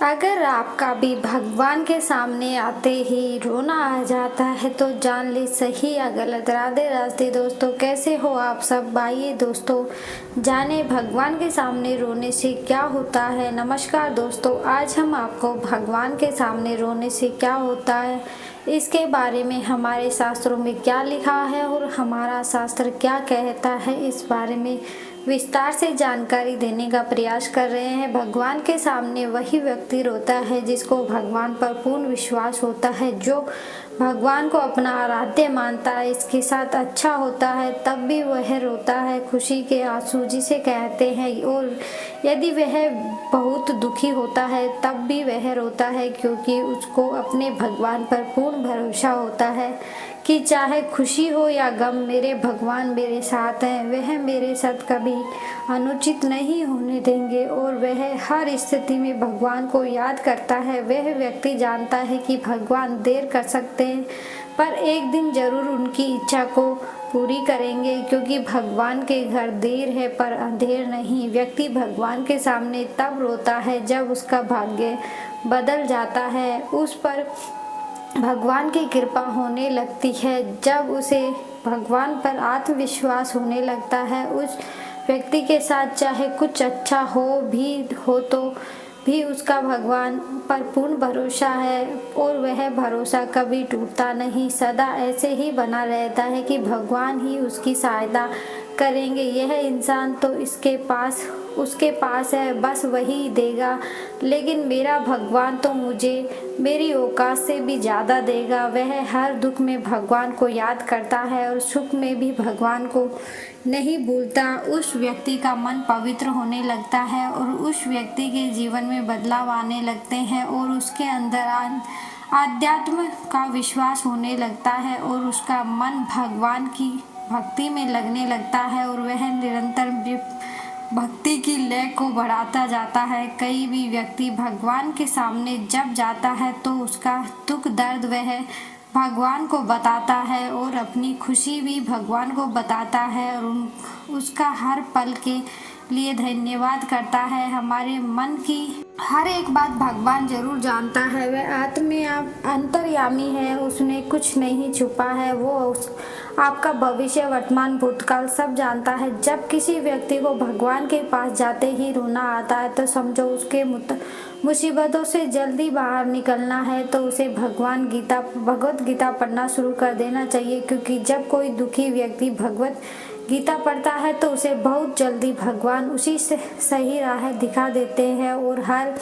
अगर आपका भी भगवान के सामने आते ही रोना आ जाता है तो जान ले सही या गलत। राधे राधे दोस्तों, कैसे हो आप सब। आइए दोस्तों जाने भगवान के सामने रोने से क्या होता है। नमस्कार दोस्तों, आज हम आपको भगवान के सामने रोने से क्या होता है इसके बारे में हमारे शास्त्रों में क्या लिखा है और हमारा शास्त्र क्या कहता है इस बारे में विस्तार से जानकारी देने का प्रयास कर रहे हैं। भगवान के सामने वही व्यक्ति रोता है जिसको भगवान पर पूर्ण विश्वास होता है, जो भगवान को अपना आराध्य मानता है, इसके साथ अच्छा होता है तब भी वह रोता है। खुशी के आंसू जिसे कहते हैं, और यदि वह बहुत दुखी होता है तब भी वह रोता है, क्योंकि उसको अपने भगवान पर पूर्ण भरोसा होता है कि चाहे खुशी हो या गम, मेरे भगवान मेरे साथ हैं। वह मेरे साथ कभी अनुचित नहीं होने देंगे और वह हर स्थिति में भगवान को याद करता है। वह व्यक्ति जानता है कि भगवान देर कर सकते हैं पर एक दिन जरूर उनकी इच्छा को पूरी करेंगे, क्योंकि भगवान के घर देर है पर अंधेर नहीं। व्यक्ति भगवान के सामने तब रोता है जब उसका भाग्य बदल जाता है, उस पर भगवान की कृपा होने लगती है, जब उसे भगवान पर आत्मविश्वास होने लगता है। उस व्यक्ति के साथ चाहे कुछ अच्छा हो तो भी उसका भगवान पर पूर्ण भरोसा है और वह भरोसा कभी टूटता नहीं, सदा ऐसे ही बना रहता है कि भगवान ही उसकी सहायता करेंगे। यह इंसान तो उसके पास है, बस वही देगा, लेकिन मेरा भगवान तो मुझे मेरी औकात से भी ज़्यादा देगा। वह हर दुख में भगवान को याद करता है और सुख में भी भगवान को नहीं भूलता। उस व्यक्ति का मन पवित्र होने लगता है और उस व्यक्ति के जीवन में बदलाव आने लगते हैं और उसके अंदर आध्यात्म का विश्वास होने लगता है और उसका मन भगवान की भक्ति में लगने लगता है और वह निरंतर भक्ति की लय को बढ़ाता जाता है। कई भी व्यक्ति भगवान के सामने जब जाता है तो उसका दुख दर्द वह भगवान को बताता है और अपनी खुशी भी भगवान को बताता है और उसका हर पल के लिए धन्यवाद करता है। हमारे मन की हर एक बात भगवान जरूर जानता है। वह अंतर्यामी है, उसने कुछ नहीं छुपा है। वो आपका भविष्य, वर्तमान, भूतकाल सब जानता है। जब किसी व्यक्ति को भगवान के पास जाते ही रोना आता है तो समझो उसके मुसीबतों से जल्दी बाहर निकलना है तो उसे भगवत गीता पढ़ना शुरू कर देना चाहिए, क्योंकि जब कोई दुखी व्यक्ति भगवत गीता पढ़ता है तो उसे बहुत जल्दी भगवान उसी से सही राह दिखा देते हैं और हर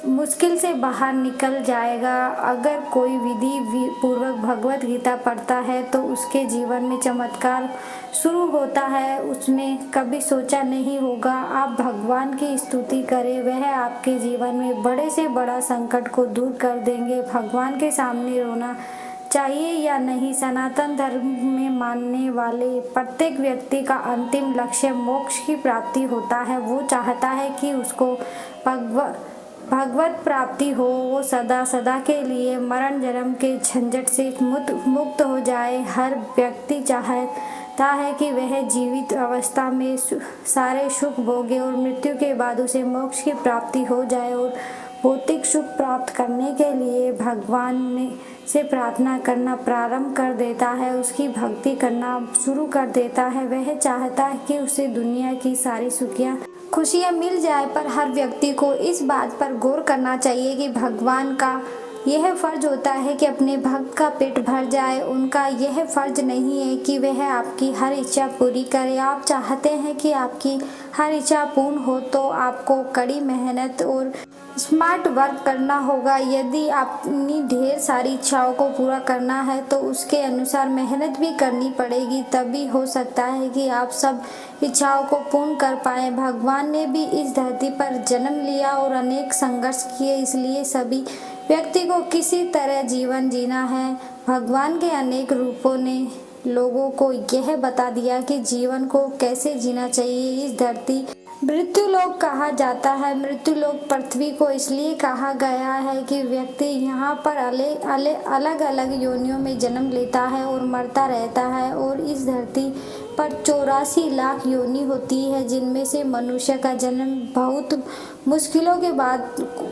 मुश्किल से बाहर निकल जाएगा। अगर कोई विधि पूर्वक भगवत गीता पढ़ता है तो उसके जीवन में चमत्कार शुरू होता है। उसने कभी सोचा नहीं होगा। आप भगवान की स्तुति करें, वह आपके जीवन में बड़े से बड़ा संकट को दूर कर देंगे। भगवान के सामने रोना चाहिए या नहीं, सनातन धर्म में मानने वाले प्रत्येक व्यक्ति का अंतिम लक्ष्य मोक्ष की प्राप्ति होता है। वो चाहता है कि उसको भगवत प्राप्ति हो, वो सदा सदा के लिए मरण जन्म के झंझट से मुक्त हो जाए। हर व्यक्ति चाहता है कि वह जीवित अवस्था में सारे सुख भोगे और मृत्यु के बाद उसे मोक्ष की प्राप्ति हो जाए और भौतिक सुख प्राप्त करने के लिए भगवान से प्रार्थना करना प्रारंभ कर देता है, उसकी भक्ति करना शुरू कर देता है। वह चाहता है कि उसे दुनिया की सारी खुशियाँ मिल जाए, पर हर व्यक्ति को इस बात पर गौर करना चाहिए कि भगवान का यह फर्ज होता है कि अपने भक्त का पेट भर जाए। उनका यह फर्ज नहीं है कि वह आपकी हर इच्छा पूरी करे। आप चाहते हैं कि आपकी हर इच्छा पूर्ण हो तो आपको कड़ी मेहनत और स्मार्ट वर्क करना होगा। यदि अपनी ढेर सारी इच्छाओं को पूरा करना है तो उसके अनुसार मेहनत भी करनी पड़ेगी, तभी हो सकता है कि आप सब इच्छाओं को पूर्ण कर पाए। भगवान ने भी इस धरती पर जन्म लिया और अनेक संघर्ष किए, इसलिए सभी व्यक्ति को किसी तरह जीवन जीना है। भगवान के अनेक रूपों ने लोगों को यह बता दिया कि जीवन को कैसे जीना चाहिए। इस धरती मृत्युलोक कहा जाता है। मृत्युलोक पृथ्वी को इसलिए कहा गया है कि व्यक्ति यहाँ पर अलग अलग योनियों में जन्म लेता है और मरता रहता है, और इस धरती पर 84 लाख योनि होती है, जिनमें से मनुष्य का जन्म बहुत मुश्किलों के बाद,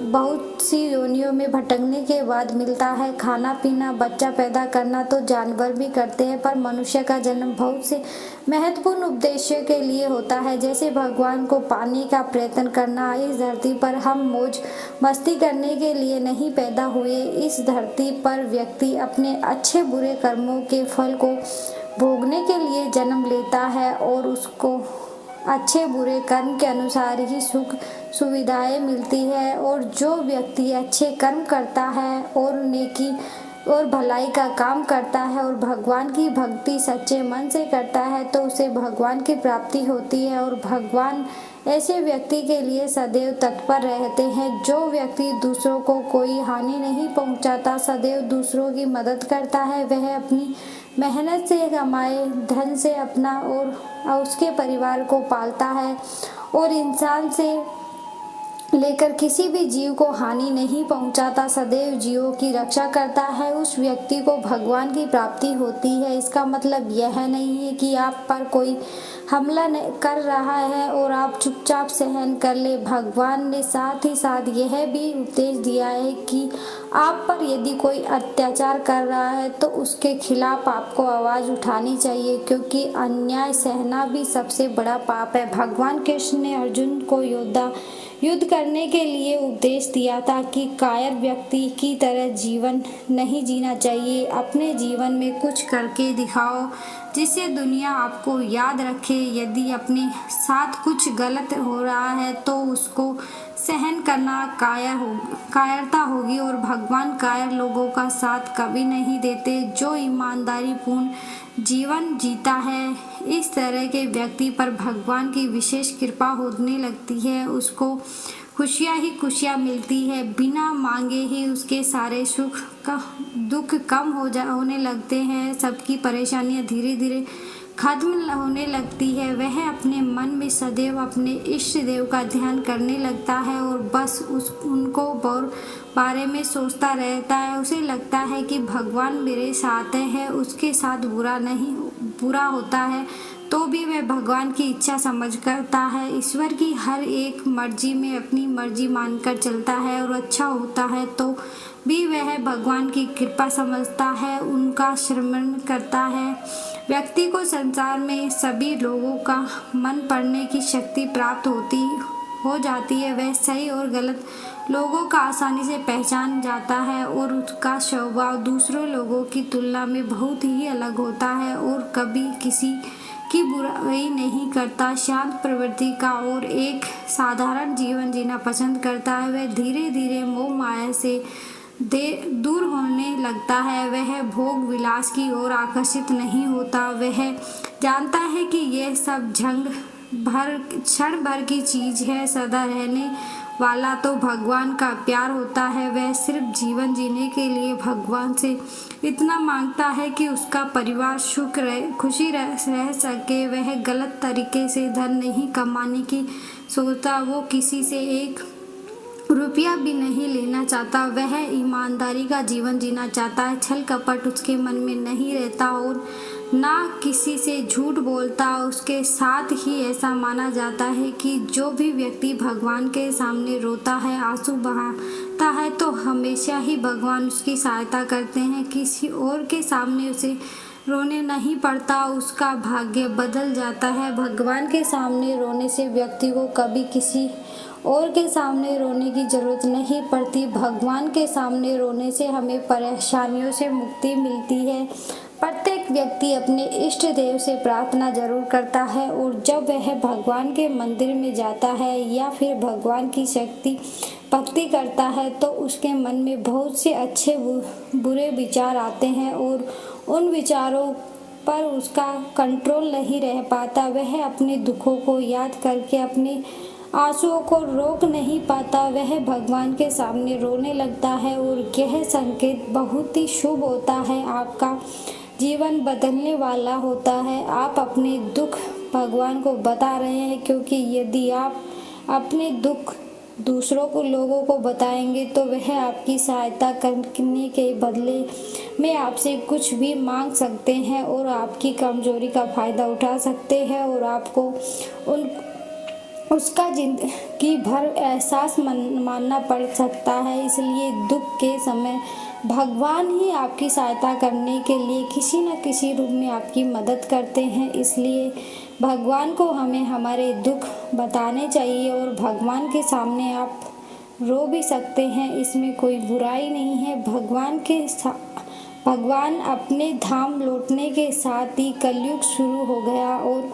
बहुत सी योनियों में भटकने के बाद मिलता है। खाना पीना, बच्चा पैदा करना तो जानवर भी करते हैं, पर मनुष्य का जन्म बहुत से महत्वपूर्ण उद्देश्यों के लिए होता है, जैसे भगवान को पाने का प्रयत्न करना। इस धरती पर हम मौज मस्ती करने के लिए नहीं पैदा हुए। इस धरती पर व्यक्ति अपने अच्छे बुरे कर्मों के फल को भोगने के लिए जन्म लेता है और उसको अच्छे बुरे कर्म के अनुसार ही सुख सुविधाएं मिलती है। और जो व्यक्ति अच्छे कर्म करता है और नेकी और भलाई का काम करता है और भगवान की भक्ति सच्चे मन से करता है, तो उसे भगवान की प्राप्ति होती है। और भगवान ऐसे व्यक्ति के लिए सदैव तत्पर रहते हैं। जो व्यक्ति दूसरों को कोई हानि नहीं पहुंचाता, सदैव दूसरों की मदद करता है, वह अपनी मेहनत से कमाए धन से अपना और उसके परिवार को पालता है और इंसान से लेकर किसी भी जीव को हानि नहीं पहुंचाता, सदैव जीवों की रक्षा करता है, उस व्यक्ति को भगवान की प्राप्ति होती है। इसका मतलब यह नहीं है कि आप पर कोई हमला कर रहा है और आप चुपचाप सहन कर ले। भगवान ने साथ ही साथ यह भी उपदेश दिया है कि आप पर यदि कोई अत्याचार कर रहा है तो उसके खिलाफ आपको आवाज़ उठानी चाहिए, क्योंकि अन्याय सहना भी सबसे बड़ा पाप है। भगवान कृष्ण ने अर्जुन को युद्ध करने के लिए उपदेश दिया था कि कायर व्यक्ति की तरह जीवन नहीं जीना चाहिए। अपने जीवन में कुछ करके दिखाओ जिससे दुनिया आपको याद रखे। यदि अपने साथ कुछ गलत हो रहा है तो उसको सहन करना कायरता होगी और भगवान कायर लोगों का साथ कभी नहीं देते। जो ईमानदारी पूर्ण जीवन जीता है, इस तरह के व्यक्ति पर भगवान की विशेष कृपा होने लगती है। उसको खुशियाँ ही खुशियाँ मिलती है, बिना मांगे ही उसके सारे दुख कम होने लगते हैं। सबकी परेशानियाँ धीरे धीरे खत्म होने लगती है। वह अपने मन में सदैव अपने इष्ट देव का ध्यान करने लगता है और बस उनको बारे में सोचता रहता है। उसे लगता है कि भगवान मेरे साथ है, उसके साथ बुरा होता है तो भी वह भगवान की इच्छा समझ करता है। ईश्वर की हर एक मर्जी में अपनी मर्जी मानकर चलता है और अच्छा होता है तो भी वह भगवान की कृपा समझता है, उनका श्रवण करता है। व्यक्ति को संसार में सभी लोगों का मन पढ़ने की शक्ति प्राप्त हो जाती है। वह सही और गलत लोगों का आसानी से पहचान जाता है और उसका स्वभाव दूसरों लोगों की तुलना में बहुत ही अलग होता है और कभी किसी की बुराई नहीं करता। शांत प्रवृत्ति का और एक साधारण जीवन जीना पसंद करता है। वह धीरे धीरे मोह माया से दूर होने लगता है। वह भोग विलास की ओर आकर्षित नहीं होता। वह जानता है कि यह सब क्षण भर की चीज है, सदा रहने वाला तो भगवान का प्यार होता है। वह सिर्फ जीवन जीने के लिए भगवान से इतना मांगता है कि उसका परिवार खुशी रह सके। वह गलत तरीके से धन नहीं कमाने की सोचता, वो किसी से एक रुपया भी नहीं लेना चाहता। वह ईमानदारी का जीवन जीना चाहता है। छल कपट उसके मन में नहीं रहता और ना किसी से झूठ बोलता। उसके साथ ही ऐसा माना जाता है कि जो भी व्यक्ति भगवान के सामने रोता है, आंसू बहाता है, तो हमेशा ही भगवान उसकी सहायता करते हैं। किसी और के सामने उसे रोने नहीं पड़ता, उसका भाग्य बदल जाता है। भगवान के सामने रोने से व्यक्ति को कभी किसी और के सामने रोने की जरूरत नहीं पड़ती। भगवान के सामने रोने से हमें परेशानियों से मुक्ति मिलती है। प्रत्येक व्यक्ति अपने इष्ट देव से प्रार्थना जरूर करता है और जब वह भगवान के मंदिर में जाता है या फिर भगवान की भक्ति करता है तो उसके मन में बहुत से अच्छे बुरे विचार आते हैं और उन विचारों पर उसका कंट्रोल नहीं रह पाता। वह अपने दुखों को याद करके अपने आंसुओं को रोक नहीं पाता। वह भगवान के सामने रोने लगता है और यह संकेत बहुत ही शुभ होता है। आपका जीवन बदलने वाला होता है। आप अपने दुख भगवान को बता रहे हैं, क्योंकि यदि आप अपने दुख दूसरों को लोगों को बताएंगे तो वह आपकी सहायता करने के बदले में आपसे कुछ भी मांग सकते हैं और आपकी कमजोरी का फ़ायदा उठा सकते हैं और आपको उन उसका जिंदगी भर एहसास मानना पड़ सकता है। इसलिए दुख के समय भगवान ही आपकी सहायता करने के लिए किसी न किसी रूप में आपकी मदद करते हैं। इसलिए भगवान को हमें हमारे दुख बताने चाहिए और भगवान के सामने आप रो भी सकते हैं, इसमें कोई बुराई नहीं है। भगवान अपने धाम लौटने के साथ ही कलयुग शुरू हो गया और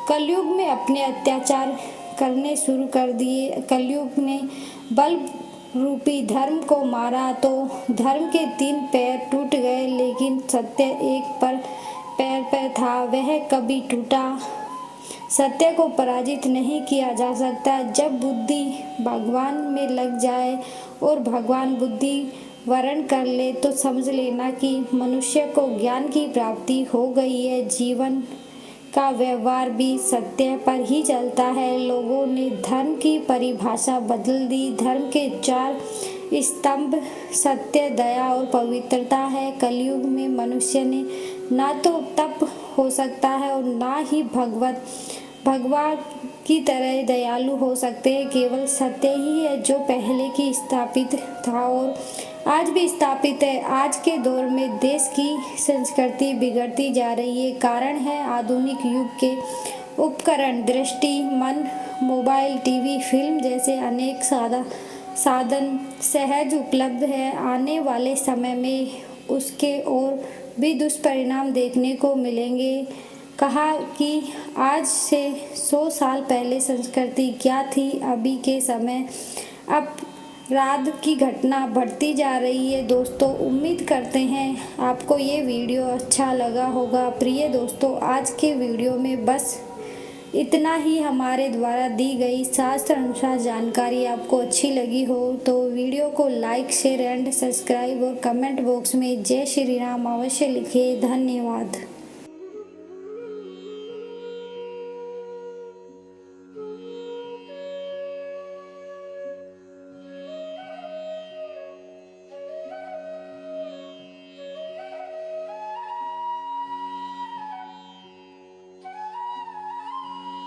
कलयुग में अपने अत्याचार करने शुरू कर दिए। कलयुग ने बल रूपी धर्म को मारा तो धर्म के 3 पैर टूट गए, लेकिन सत्य एक पैर पर था, वह कभी टूटा। सत्य को पराजित नहीं किया जा सकता। जब बुद्धि भगवान में लग जाए और भगवान बुद्धि वर्ण कर ले तो समझ लेना कि मनुष्य को ज्ञान की प्राप्ति हो गई है। जीवन का व्यवहार भी सत्य पर ही चलता है। लोगों ने धर्म की परिभाषा बदल दी। धर्म के 4 स्तंभ सत्य, दया और पवित्रता है। कलयुग में मनुष्य ने ना तो तप हो सकता है और ना ही भगवान की तरह दयालु हो सकते हैं। केवल सत्य ही है जो पहले की स्थापित था और आज भी स्थापित है। आज के दौर में देश की संस्कृति बिगड़ती जा रही है। कारण है आधुनिक युग के उपकरण, दृष्टि, मन, मोबाइल, टीवी, फिल्म जैसे अनेक साधन सहज उपलब्ध है। आने वाले समय में उसके और भी दुष्परिणाम देखने को मिलेंगे। कहा कि आज से 100 साल पहले संस्कृति क्या थी, अभी के समय अपराध की घटना बढ़ती जा रही है। दोस्तों, उम्मीद करते हैं आपको ये वीडियो अच्छा लगा होगा। प्रिय दोस्तों, आज के वीडियो में बस इतना ही। हमारे द्वारा दी गई शास्त्र अनुसार जानकारी आपको अच्छी लगी हो तो वीडियो को लाइक, शेयर एंड सब्सक्राइब और कमेंट बॉक्स में जय श्री राम अवश्य लिखिए। धन्यवाद।